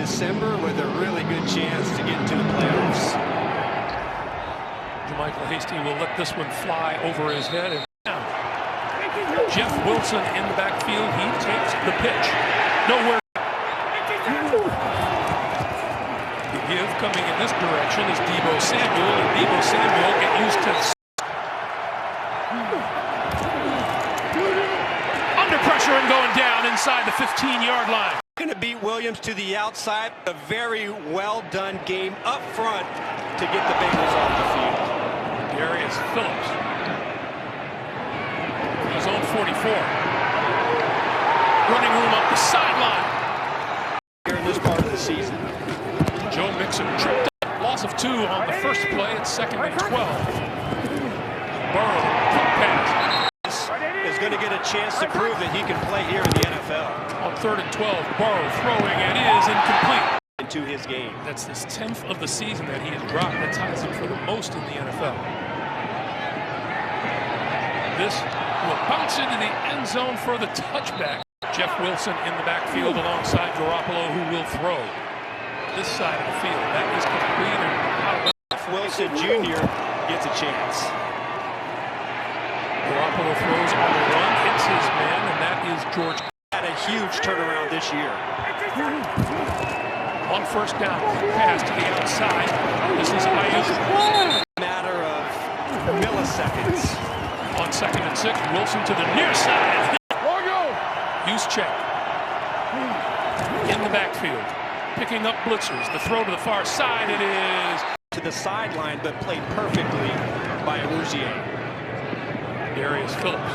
December with a really good chance to get into the playoffs. Michael Hasty will let this one fly over his head. And now, Jeff Wilson in the backfield. He takes the pitch. Nowhere. The give coming in this direction is Deebo Samuel. And Deebo Samuel get used to under pressure and going down inside the 15-yard line. Going to beat Williams to the outside. A very well done game up front to get the Bengals off the field. Darius Phillips. His own 44. Running room up the sideline. Here in this part of the season. Joe Mixon tripped up. Loss of 2 on the first play. It's 2nd and 12. Burrow, quick pass. Is going to get a chance to prove that he can play here in the NFL. On 3rd and 12, Burrow throwing and is incomplete. Into his game. That's his 10th of the season that he has dropped. That ties him for the most in the NFL. This will bounce into the end zone for the touchback. Jeff Wilson in the backfield alongside Garoppolo, who will throw this side of the field. That is complete. And Jeff Wilson Jr. gets a chance. Garoppolo throws on the run, hits his man, and that is George. Had a huge turnaround this year. On 1st down, pass to the outside. This is Ayuk. Matter of milliseconds. On 2nd and 6, Wilson to the near side. Use check. In the backfield. Picking up blitzers. The throw to the far side. It is to the sideline, but played perfectly by Rougier. Darius Phillips.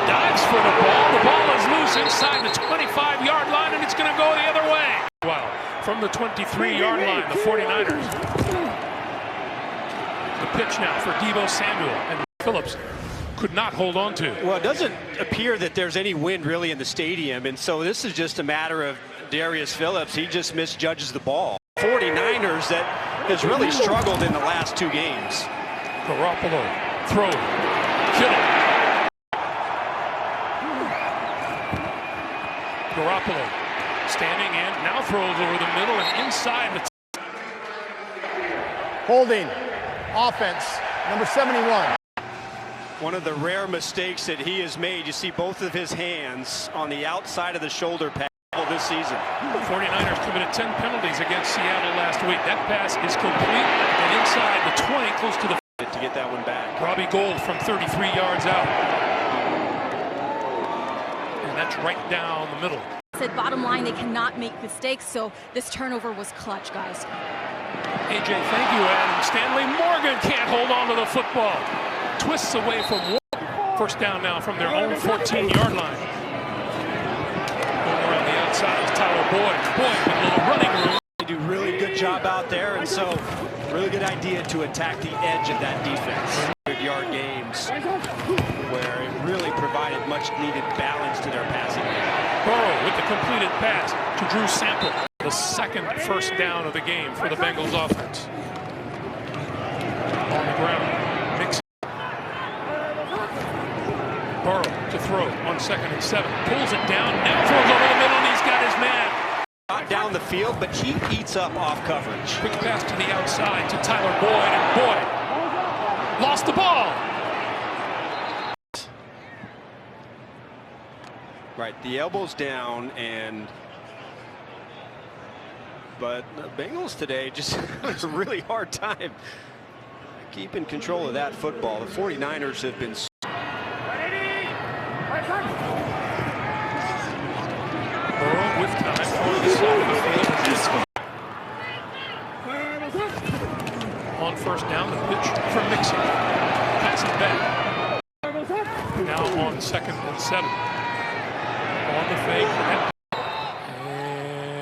Dives for the ball. The ball is loose inside the 25-yard line, and it's going to go the other way. Wow. From the 23-yard line, the 49ers. The pitch now for Deebo Samuel, and Phillips could not hold on to. Well, it doesn't appear that there's any wind really in the stadium, and so this is just a matter of Darius Phillips. He just misjudges the ball. 49ers that has really struggled in the last 2 games. Garoppolo, throw, Kittle. Garoppolo standing in, now throws over the middle and inside the holding offense, number 71. One of the rare mistakes that he has made. You see both of his hands on the outside of the shoulder pad this season. The 49ers committed 10 penalties against Seattle last week. That pass is complete and inside the 20, close to the to get that one back. Robbie Gould from 33 yards out. And that's right down the middle. Said bottom line, they cannot make mistakes, so this turnover was clutch, guys. AJ, thank you, Adam. Stanley Morgan can't hold on to the football. Twists away from one. 1st down now from their own 14-yard line. Going around the outside is Tyler Boyd. Boyd with a little running room. They do a really good job out there, and so really good idea to attack the edge of that defense. 100-yard games where it really provided much-needed balance to their passing game. Burrow with the completed pass to Drew Sample. The 2nd 1st down of the game for the Bengals offense. On the ground, Mixon. Burrow to throw on 2nd and 7. Pulls it down, now throws over the middle, and he's got his man. Not down the field, but he eats up off coverage. Quick pass to the outside to Tyler Boyd, and Boyd lost the ball. Right, the elbow's down, but the Bengals today just has a really hard time keeping control of that football. The 49ers have been Burrow with time on the side of the field. On 1st down, the pitch for Mixon. Pass it back. Now on 2nd and 7. On the fake.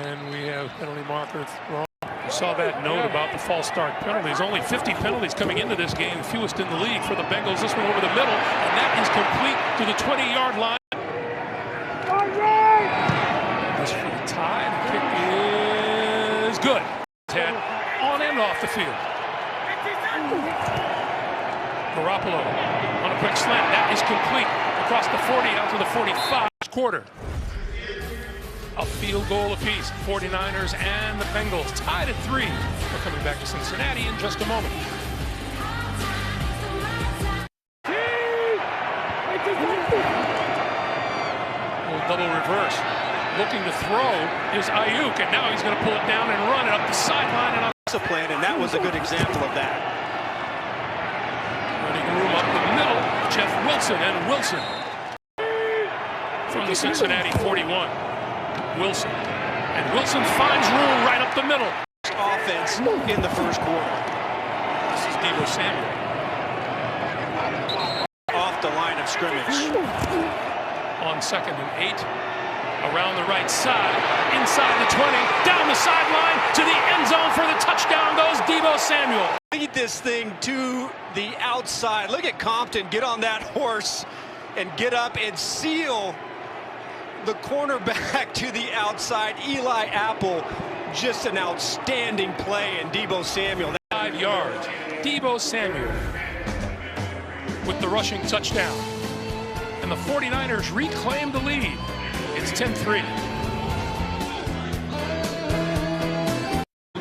And we have penalty marker thrown. You saw that note about the false start penalties. Only 50 penalties coming into this game, fewest in the league for the Bengals. This one over the middle, and that is complete to the 20-yard line. This for the tie. The kick is good. Head on and off the field. Garoppolo on a quick slant. That is complete across the 40 out to the 45. Quarter. A field goal apiece. 49ers and the Bengals tied at 3. We're coming back to Cincinnati in just a moment. Double reverse. Looking to throw is Ayuk, and now he's going to pull it down and run it up the sideline. And Discipline, and that was a good example of that. Running room up the middle, Jeff Wilson, and Wilson from the Cincinnati 41. Wilson, and Wilson finds room right up the middle. Offense in the first quarter. This is Deebo Samuel. Off the line of scrimmage. On 2nd and 8, around the right side, inside the 20, down the sideline to the end zone for the touchdown goes Deebo Samuel. Lead this thing to the outside. Look at Compton get on that horse and get up and seal the cornerback to the outside. Eli Apple, just an outstanding play, and Deebo Samuel. 5 yards. Deebo Samuel with the rushing touchdown. And the 49ers reclaim the lead. It's 10-3.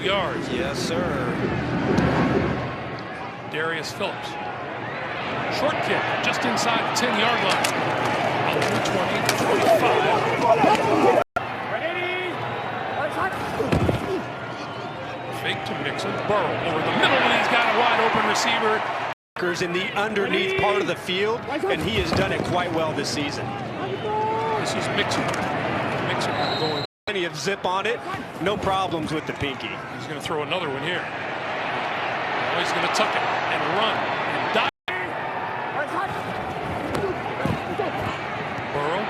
Yards. Yes, sir. Darius Phillips. Short kick just inside the 10-yard line. Up to the 20, 45. Fake to Mixon. Burrow over the middle, and he's got a wide open receiver. In the underneath part of the field, and he has done it quite well this season. This is Mixon. Mixon going. Plenty of zip on it, no problems with the pinky. He's going to throw another one here. Now he's going to tuck it and run and dive. Burrow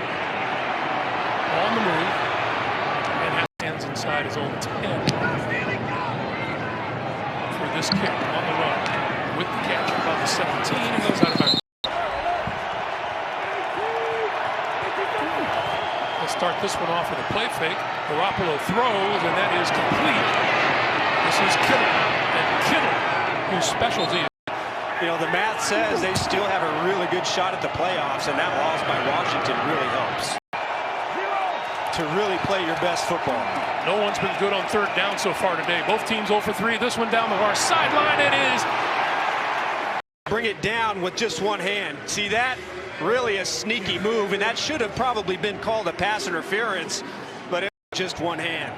on the move and has hands inside his own 10 for this kick on the run. With the catch about the 17 and goes out of bounds. Let's start this one off with a play fake. Garoppolo throws, and that is complete. This is Kittle, and Kittle, whose specialty. You know, the math says they still have a really good shot at the playoffs, and that loss by Washington really helps to really play your best football. No one's been good on 3rd down so far today. Both teams 0 for 3. This one down the far sideline. It is. Bring it down with just one hand. See that? Really a sneaky move, and that should have probably been called a pass interference, but it was just one hand.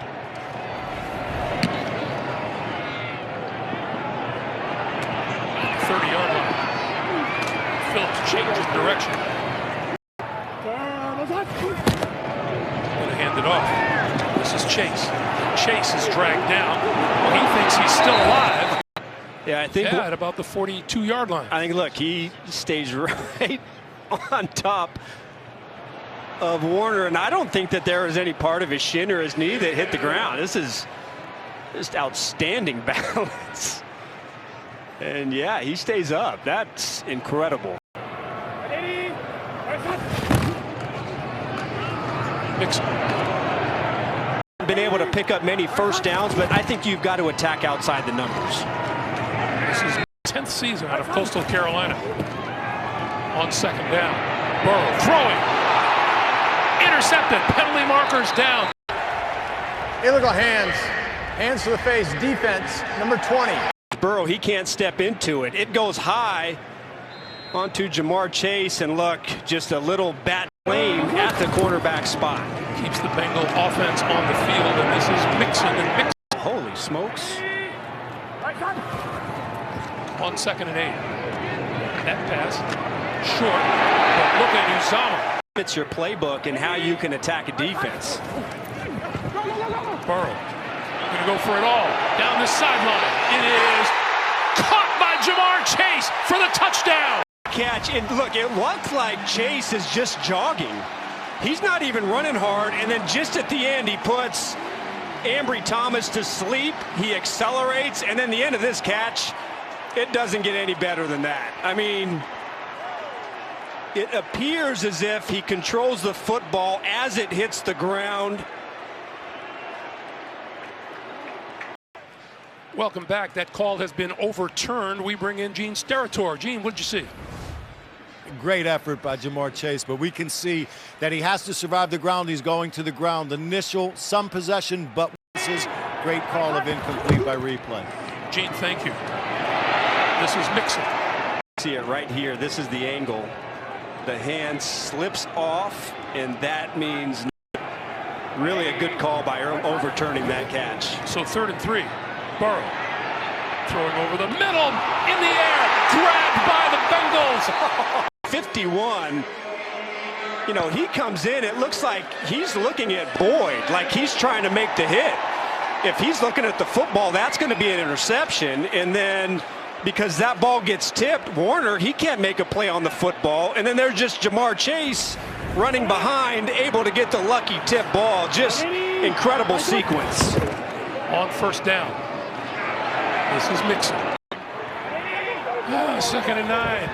The 30-yard line. Phillips changes direction. Going to hand it off. This is Chase. Chase is dragged down. Well, he thinks he's still alive. Yeah, I think at about the 42-yard line. I think, look, he stays right on top of Warner, and I don't think that there was any part of his shin or his knee that hit the ground. This is just outstanding balance. And yeah, he stays up. That's incredible. Mixon. Been able to pick up many first downs, but I think you've got to attack outside the numbers. This is 10th season out of Coastal Carolina. On 2nd down. Burrow throwing. Intercepted. Penalty markers down. Illegal hands. Hands to the face. Defense, number 20. Burrow, he can't step into it. It goes high onto Jamar Chase, and look, just a little bat lane at the quarterback spot. Keeps the Bengal offense on the field, and this is Mixon and Mixon. Holy smokes. On 2nd and 8. That pass short, but look at Uzama. It's your playbook and how you can attack a defense. Burrow going to go for it all down the sideline. It is caught by Jamar Chase for the touchdown. Catch, and look, it looks like Chase is just jogging. He's not even running hard, and then just at the end he puts Ambry Thomas to sleep. He accelerates, and then the end of this catch, it doesn't get any better than that. I mean, it appears as if he controls the football as it hits the ground. Welcome back. That call has been overturned. We bring in Gene Steratore. Gene, what did you see? Great effort by Ja'Marr Chase, but we can see that he has to survive the ground. He's going to the ground. Initial, some possession, but misses. Great call of incomplete by replay. Gene, thank you. This is Mixon. See it right here. This is the angle. The hand slips off, and that means really a good call by overturning that catch. So 3rd and 3. Burrow throwing over the middle, in the air, grabbed by the Bengals. 51. You know, he comes in, it looks like he's looking at Boyd, like he's trying to make the hit. If he's looking at the football, that's going to be an interception. And then because that ball gets tipped, Warner, he can't make a play on the football. And then there's just Ja'Marr Chase running behind, able to get the lucky tip ball. Just incredible sequence. On 1st down. This is Mixon. 2nd and 9.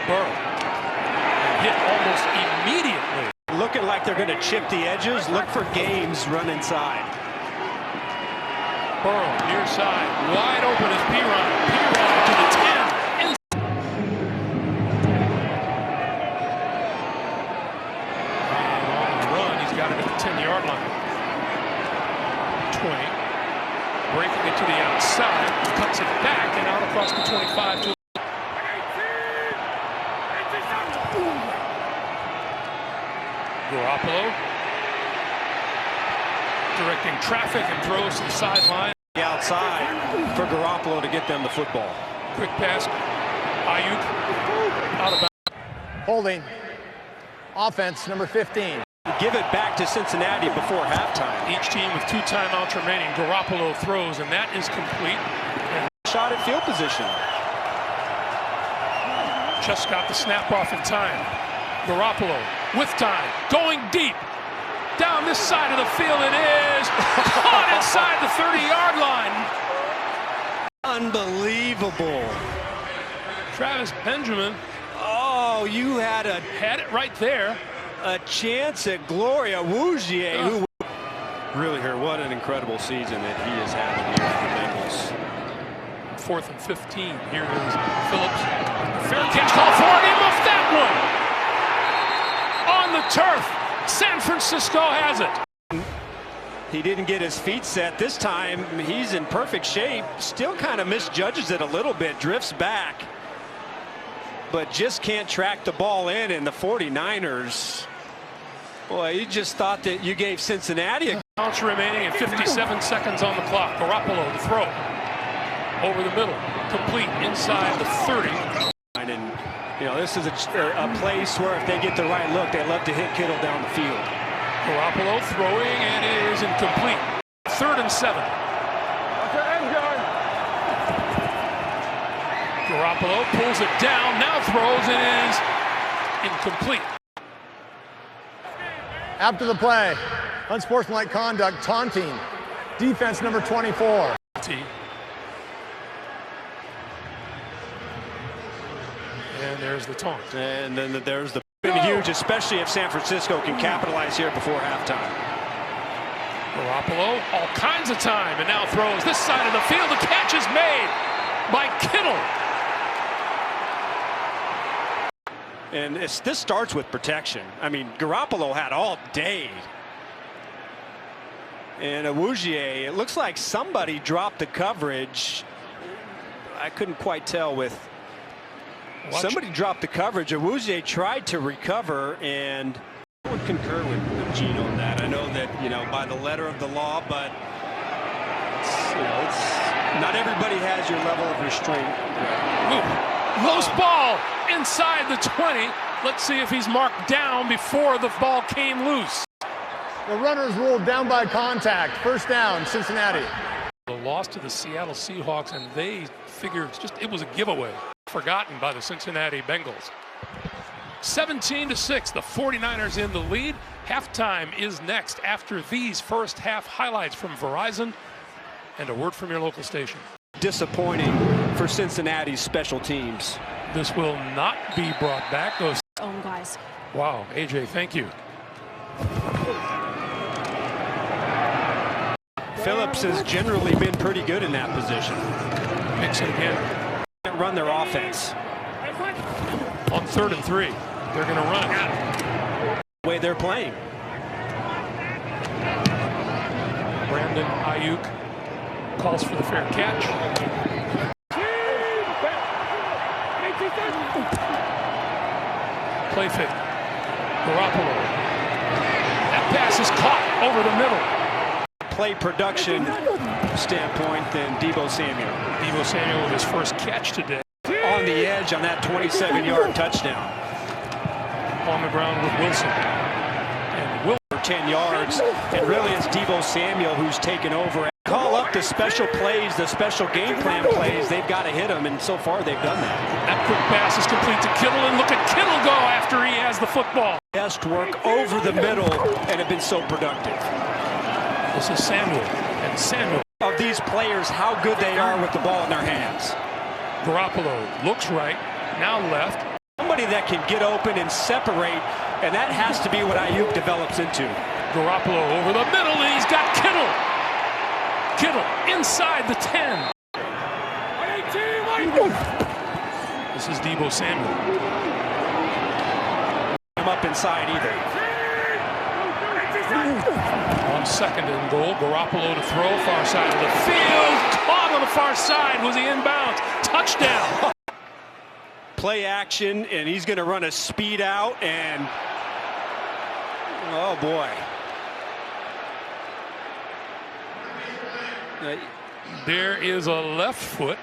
Burrow. Hit almost immediately. Looking like they're going to chip the edges. Look for Games run inside. Burrow near side. Wide open is P-Ryan. P-Ryan to the 10. And on the run, he's got it at the 10-yard line. 20. Breaking it to the outside. Cuts it back and out across the 25 to Garoppolo directing traffic and throws to the sideline. The outside for Garoppolo to get them the football. Quick pass. Ayuk out of bounds. Holding. Offense, number 15. Give it back to Cincinnati before halftime. Each team with 2 timeouts remaining. Garoppolo throws, and that is complete. And shot at field position. just got the snap off in time. Garoppolo with time, going deep. Down this side of the field it is. Caught inside the 30-yard line. Unbelievable. Travis Benjamin. Oh, you had it right there. A chance at Gloria Wougier, who really here. What an incredible season that he has had here for the Bengals. 4th and 15. Here is Phillips. Fair catch call for it. He muffed that one. On the turf. San Francisco has it. He didn't get his feet set this time. He's in perfect shape. Still kind of misjudges it a little bit. Drifts back. But just can't track the ball in. And the 49ers. Boy, you just thought that you gave Cincinnati a Counts remaining and 57 seconds on the clock. Garoppolo to throw. Over the middle. Complete inside the 30. And, you know, this is a place where if they get the right look, they love to hit Kittle down the field. Garoppolo throwing, and it is incomplete. 3rd and 7. Garoppolo pulls it down, now throws, it is incomplete. After the play, unsportsmanlike conduct, taunting. Defense number 24. And there's the taunt. And then there's the huge, especially if San Francisco can capitalize here before halftime. Garoppolo, all kinds of time, and now throws this side of the field. The catch is made by Kittle. And this starts with protection. I mean, Garoppolo had all day. And Wougier, it looks like somebody dropped the coverage. I couldn't quite tell with. Somebody dropped the coverage. Wougier tried to recover, and I would concur with Gene on that. I know that, you know, by the letter of the law, but it's not everybody has your level of restraint. Loose ball inside the 20. Let's see if he's marked down before the ball came loose. The runner's ruled down by contact. First down, Cincinnati. The loss to the Seattle Seahawks, and they figured it was a giveaway. Forgotten by the Cincinnati Bengals. 17-6, the 49ers in the lead. Halftime is next after these first half highlights from Verizon and a word from your local station. Disappointing for Cincinnati's special teams. This will not be brought back. Those own guys. Wow, AJ, thank you. Phillips has generally been pretty good in that position. Mixon again. Run their offense. On 3rd and 3. They're going to run. The way they're playing. Brandon Ayuk calls for the fair catch. Play fake. Garoppolo. That pass is caught over the middle. Play production standpoint than Deebo Samuel. Deebo Samuel with his first catch today. On the edge on that 27-yard touchdown. On the ground with Wilson. And Wilson. 10 yards, and really it's Deebo Samuel who's taken over. Call up the special plays, the special game plan plays. They've got to hit him, and so far they've done that. That quick pass is complete to Kittle, and look at Kittle go after he has the football. Best work over the middle, and have been so productive. This is Samuel, and Samuel. Of these players, how good they are with the ball in their hands. Garoppolo looks right, now left. Somebody that can get open and separate, and that has to be what Ayuk develops into. Garoppolo over the middle, and he's got Kittle. Kittle inside the 10. This is Deebo Samuel. Him up inside either. On 2nd and goal, Garoppolo to throw, far side of the field. Caught on the far side. Was he inbounds? Touchdown. Play action, and he's going to run a speed out, and oh boy. There is a left foot.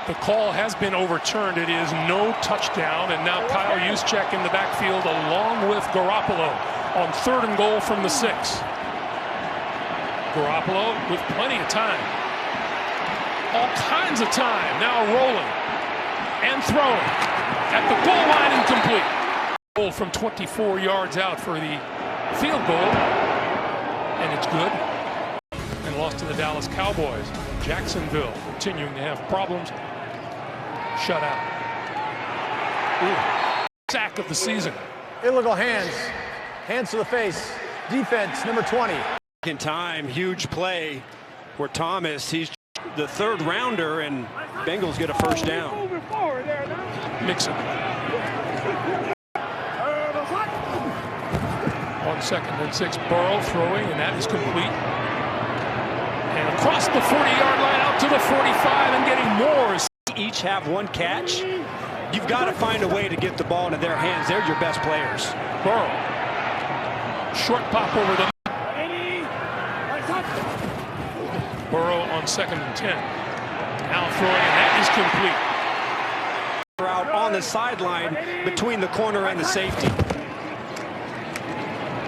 The call has been overturned. It is no touchdown, and now Kyle Juszczyk in the backfield along with Garoppolo on 3rd and goal from the 6. Garoppolo with plenty of time. All kinds of time. Now rolling and throwing at the goal line, incomplete. Goal from 24 yards out for the field goal, and it's good. And lost to the Dallas Cowboys. Jacksonville continuing to have problems. Shut out. Sack of the season. Illegal hands. Hands to the face. Defense, number 20. In time, huge play where Thomas, he's the 3rd rounder, and Bengals get a first down. Mixon. On 2nd and 6, Burrow throwing, and that is complete. And across the 40-yard line out to the 45 and getting more. Each have one catch. You've got to find a way to get the ball into their hands. They're your best players. Burrow. Short pop over the. Burrow on 2nd and 10. Now throwing, and that is complete. Out on the sideline between the corner and the safety.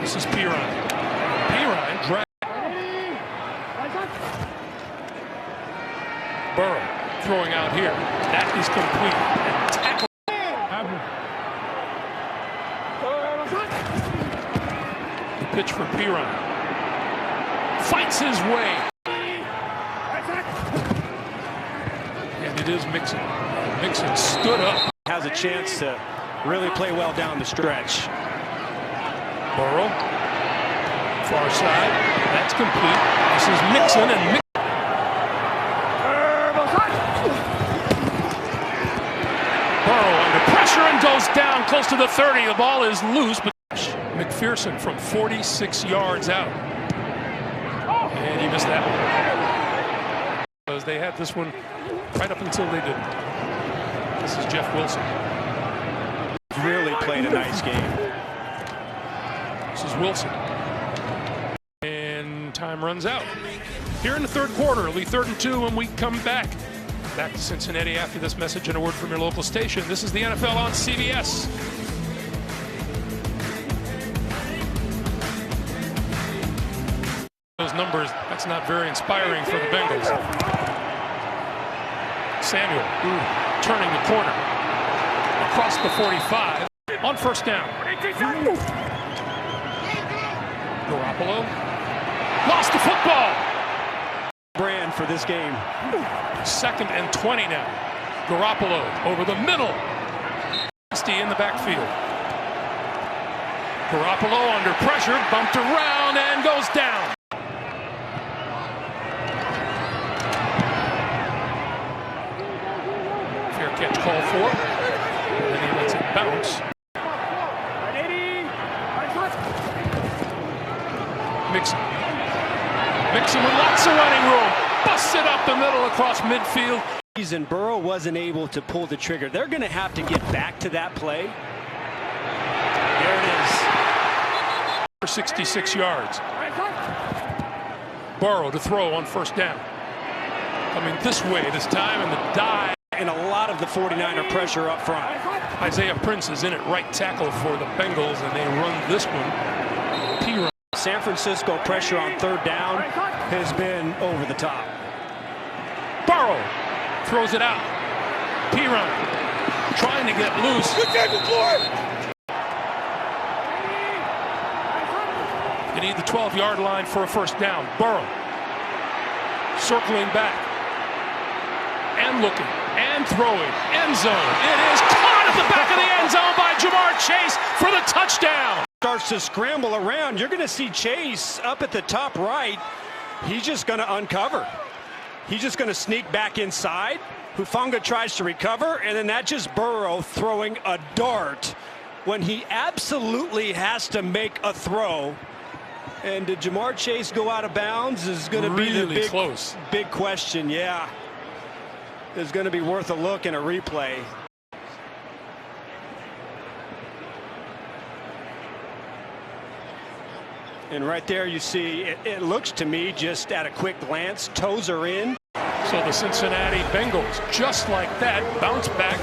This is Pirine. Pirine drag. Burrow throwing out here. That is complete. And tackle. The pitch for Pirine. Fights his way. And it is Mixon. Mixon stood up. Has a chance to really play well down the stretch. Burrow. Far side. That's complete. This is Mixon, and Mixon. Burrow under pressure and goes down close to the 30. The ball is loose, but McPherson from 46 yards out. And he missed that one. Because they had this one right up until they didn't. This is Jeff Wilson. Really played a nice game. This is Wilson. And time runs out. Here in the 3rd quarter, it'll be 3rd and 2 when we come back. Back to Cincinnati after this message and a word from your local station. This is the NFL on CBS. Those numbers, that's not very inspiring for the Bengals. Samuel turning the corner. Across the 45. On 1st down. Garoppolo. Lost the football. Brand for this game. 2nd and 20 now. Garoppolo over the middle. In the backfield. Garoppolo under pressure, bumped around and goes down. Fair catch call for. Mixon. Mixon with lots of running room. Busts it up the middle across midfield. And Burrow wasn't able to pull the trigger. They're going to have to get back to that play. There it is. For 66 yards. Burrow to throw on first down. Coming this way this time, and the dive. And a lot of the 49er pressure up front. Isaiah Prince is in at right tackle for the Bengals, and they run this one. P-run. San Francisco pressure on third down has been over the top. Burrow throws it out. P-run trying to get loose. You need the 12-yard line for a first down. Burrow circling back and looking and throwing. End zone. It is caught at the back of the end zone by Jamar Chase for the touchdown. Starts to scramble around. You're going to see Chase up at the top right. He's just going to uncover. He's just going to sneak back inside. Hufanga tries to recover, and then that's just Burrow throwing a dart when he absolutely has to make a throw. And did Jamar Chase go out of bounds is going to be the big question. Yeah, it's going to be worth a look and a replay. And right there you see, it looks to me just at a quick glance, toes are in. So the Cincinnati Bengals, just like that, bounce back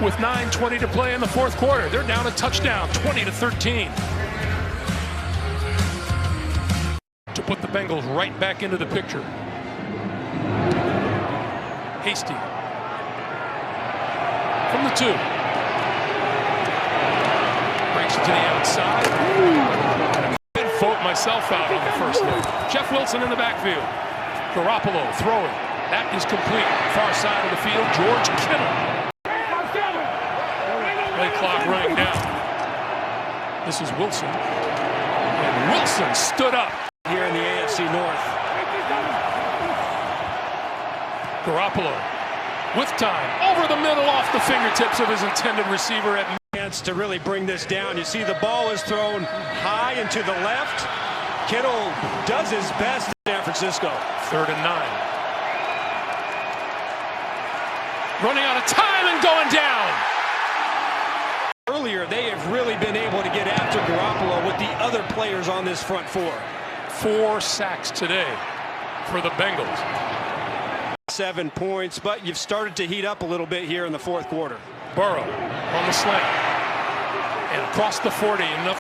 with 9:20 to play in the fourth quarter. They're down a touchdown, 20-13. To put the Bengals right back into the picture. Hasty. From the 2. Breaks it to the outside. I'd vote myself out on the first look. Jeff Wilson in the backfield. Garoppolo throwing. That is complete. Far side of the field, George Kittle. Play clock running down. This is Wilson. And Wilson stood up. Here in the AFC North. Garoppolo with time. Over the middle off the fingertips of his intended receiver at chance to really bring this down. You see the ball is thrown high and to the left. Kittle does his best in San Francisco. 3rd and 9. Running out of time and going down. Earlier, they have really been able to get after Garoppolo with the other players on this front 4. 4 sacks today for the Bengals. 7 points, but you've started to heat up a little bit here in the fourth quarter. Burrow on the slant and across the 40. Enough.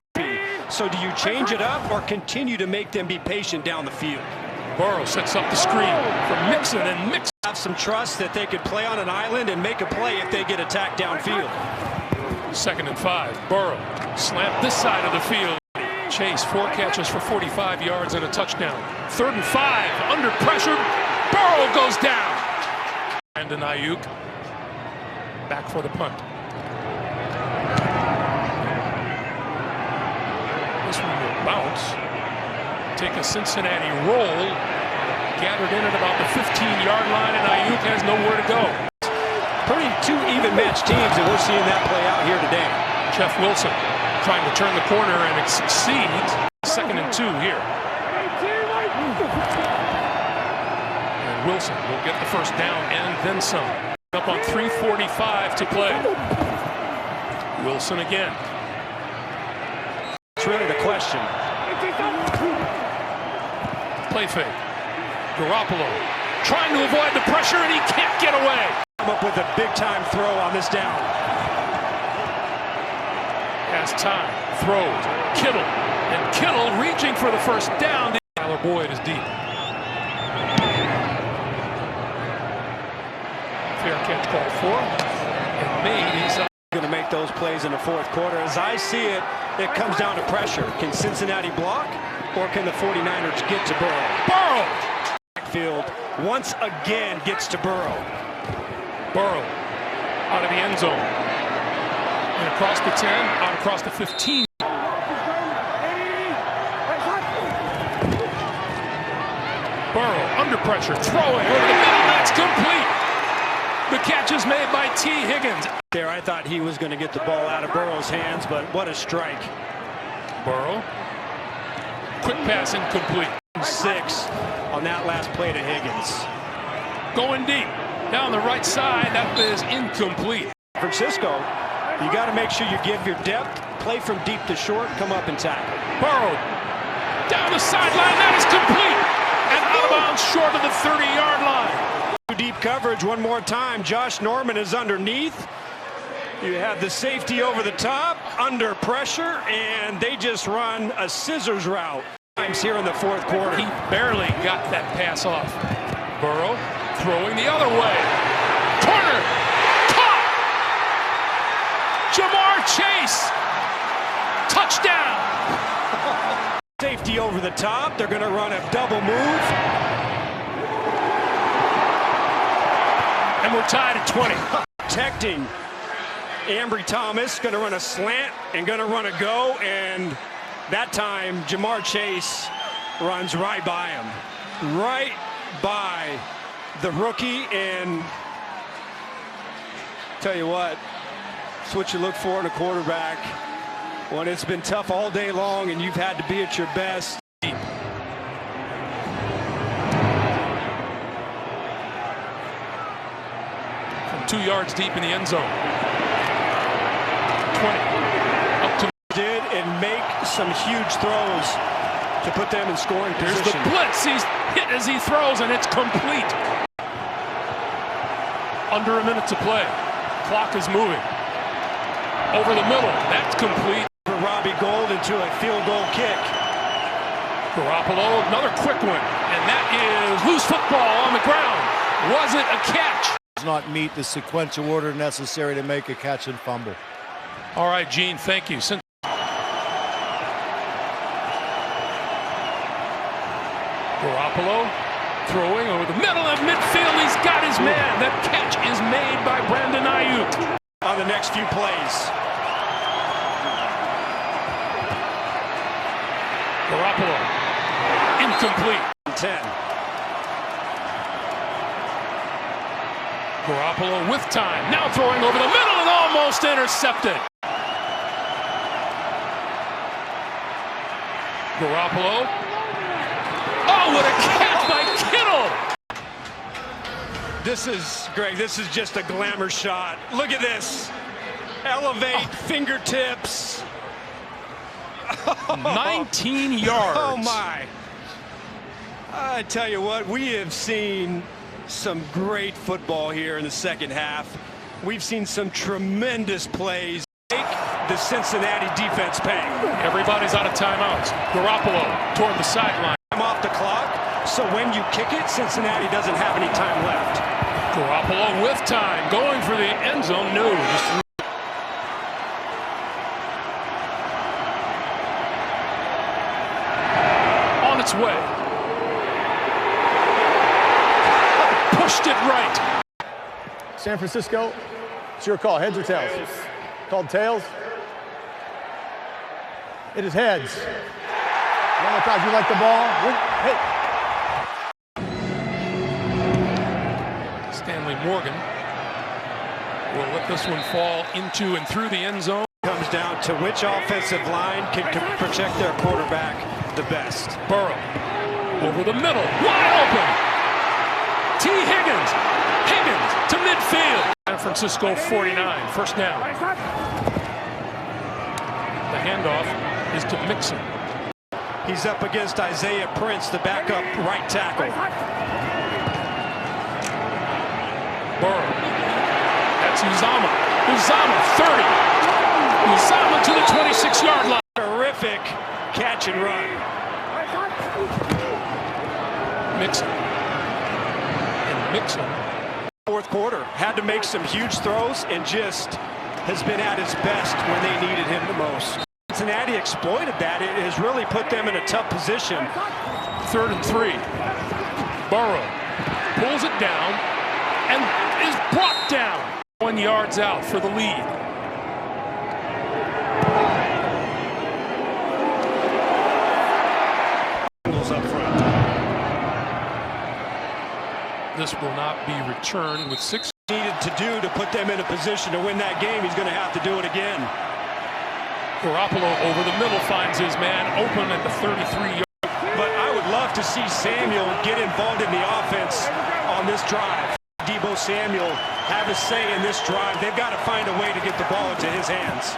So do you change it up or continue to make them be patient down the field? Burrow sets up the screen for Mixon, and Mixon have some trust that they could play on an island and make a play if they get attacked downfield. 2nd and 5. Burrow slant this side of the field. Chase 4 catches for 45 yards and a touchdown. 3rd and 5. Under pressure. Burrow goes down. Brandon Ayuk back for the punt. This one will bounce. Take a Cincinnati roll. Gathered in at about the 15-yard line, and Ayuk has nowhere to go. Pretty 2 even-matched teams, and we're seeing that play out here today. Jeff Wilson trying to turn the corner, and it succeeds. 2nd and 2 here. And Wilson will get the first down and then some. Up on 3:45 to play. Wilson again. It's really the question. Play fake. Garoppolo trying to avoid the pressure, and he can't get away. Come up with a big-time throw on this down. Has time. Throws. Kittle. And Kittle reaching for the first down. Tyler Boyd is deep. Fair catch called for. And made. He's going to make those plays in the fourth quarter. As I see it, it comes down to pressure. Can Cincinnati block, or can the 49ers get to Burrow? Burrow! Backfield once again gets to Burrow. Burrow out of the end zone. And across the 10, out across the 15. Burrow under pressure, throwing over the middle. That's complete. The catch is made by T. Higgins. There, I thought he was going to get the ball out of Burrow's hands, but what a strike. Burrow quick pass incomplete. 6 on that last play to Higgins. Going deep. Down the right side, that is incomplete. Francisco, you got to make sure you give your depth, play from deep to short, come up and tackle. Burrow down the sideline, that is complete. And out of bounds short of the 30-yard line. Deep coverage one more time. Josh Norman is underneath. You have the safety over the top, under pressure, and they just run a scissors route. Times here in the fourth quarter. He barely got that pass off. Burrow throwing the other way. Corner. Caught. Jamar Chase. Touchdown. Safety over the top. They're going to run a double move. And we're tied at 20. Protecting Ambry Thomas, going to run a slant and going to run a go, and that time Jamar Chase runs right by him. Right by the rookie, and tell you what, it's what you look for in a quarterback when it's been tough all day long and you've had to be at your best. From 2 yards deep in the end zone. 20. Up to did and make some huge throws to put them in scoring position. Here's the blitz. He's hit as he throws, and it's complete. Under a minute to play. Clock is moving. Over the middle. That's complete. For Robbie Gould into a field goal kick. Garoppolo, another quick one. And that is loose football on the ground. Was it a catch? Does not meet the sequential order necessary to make a catch and fumble. All right, Gene, thank you. Garoppolo throwing over the middle of midfield. He's got his man. That catch is made by Brandon Ayuk. On the next few plays. Garoppolo, incomplete. 10. Garoppolo with time. Now throwing over the middle and almost intercepted. Garoppolo. Oh, what a catch by Kittle! This is, Greg, this is just a glamour shot. Look at this. Elevate fingertips. 19 yards. Oh, my. I tell you what, we have seen some great football here in the second half. We've seen some tremendous plays. Make the Cincinnati defense pay. Everybody's out of timeouts. Garoppolo toward the sideline. I'm off the clock, so when you kick it, Cincinnati doesn't have any time left. Garoppolo with time, going for the end zone. No, just on its way. Pushed it right. San Francisco, it's your call. Heads or tails? Called tails. It is heads. One more time, if you like the ball. Hey. Stanley Morgan will let this one fall into and through the end zone. Comes down to which offensive line can protect their quarterback the best. Burrow over the middle, wide open. T. Higgins to midfield. San Francisco 49, first down. The handoff is to Mixon. He's up against Isaiah Prince, the backup right tackle. Burrow. That's Uzama. Uzama, 30. Uzama to the 26-yard line. Terrific catch and run. Mixon. And Mixon. Fourth quarter, had to make some huge throws and just has been at his best when they needed him the most. Cincinnati exploited that. It has really put them in a tough position. 3rd and 3. Burrow pulls it down and is brought down. 1 yards out for the lead. Bengals up front. This will not be returned with 6 Needed to do to put them in a position to win that game. He's going to have to do it again. Garoppolo over the middle finds his man open at the 33-yard to see Samuel get involved in the offense on this drive. Deebo Samuel have a say in this drive. They've got to find a way to get the ball into his hands.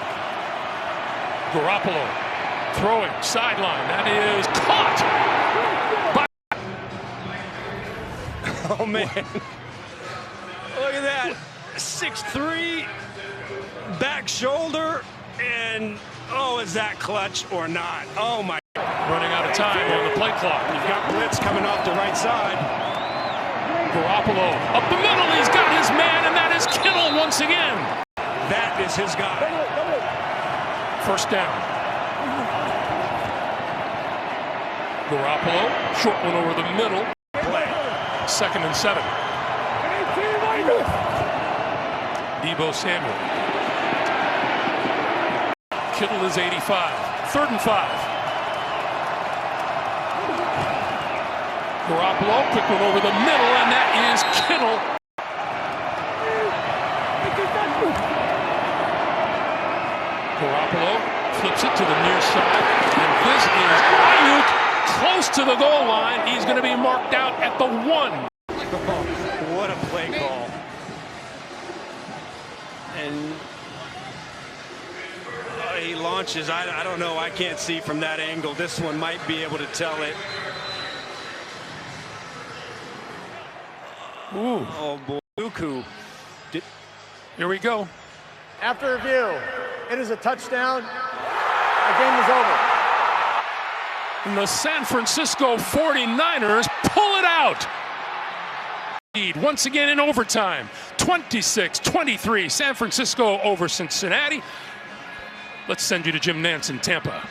Garoppolo throwing sideline. That is caught. Oh, man. Look at that. 6'3", back shoulder, and, oh, is that clutch or not? Oh, my. Running out of time on the play clock. You've got blitz coming off the right side. Garoppolo up the middle. He's got his man, and that is Kittle once again. That is his guy. First down. Garoppolo, short one over the middle. Play. 2nd and 7. Deebo Samuel. Kittle is 85. 3rd and 5. Garoppolo, quick one over the middle, and that is Kittle. Garoppolo flips it to the near side, and this is Ayuk close to the goal line. He's going to be marked out at the 1. Oh, what a play call. And he launches. I don't know. I can't see from that angle. This one might be able to tell it. Ooh. Oh, boy. Luku. Here we go. After review, it is a touchdown. The game is over. And the San Francisco 49ers pull it out. Once again in overtime. 26-23. San Francisco over Cincinnati. Let's send you to Jim Nance in Tampa.